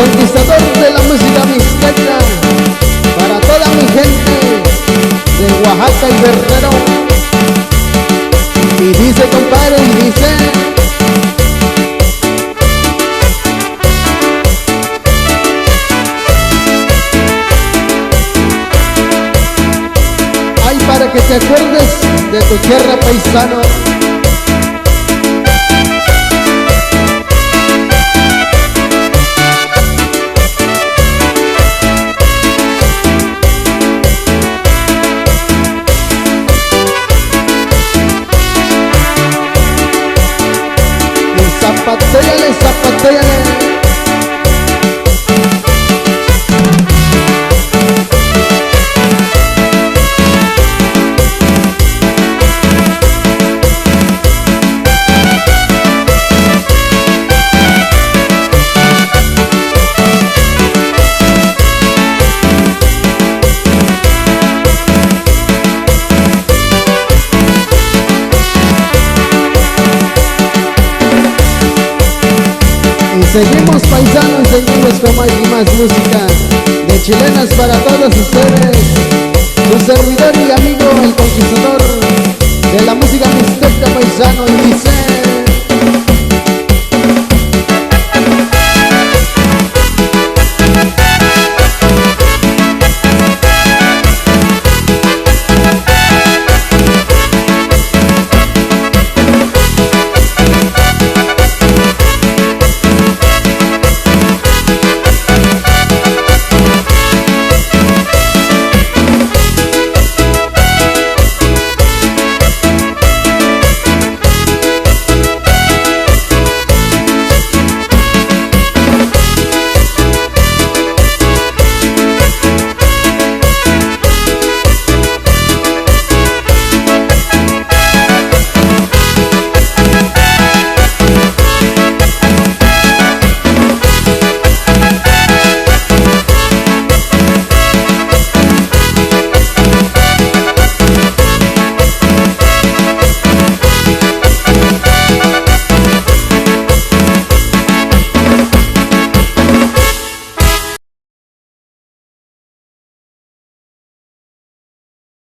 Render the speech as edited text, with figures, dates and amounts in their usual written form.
conquistador de la música mixteca, para toda mi gente de Oaxaca y Guerrero. Y dice, compadre, y dice: ay, para que te acuerdes de tu tierra, paisano. Zapatéale, zapatéale. Seguimos, paisanos, seguimos con más y más música de chilenas para todos ustedes. Su servidor y amigo, el conquistador de la música mixteca, paisano, y dice: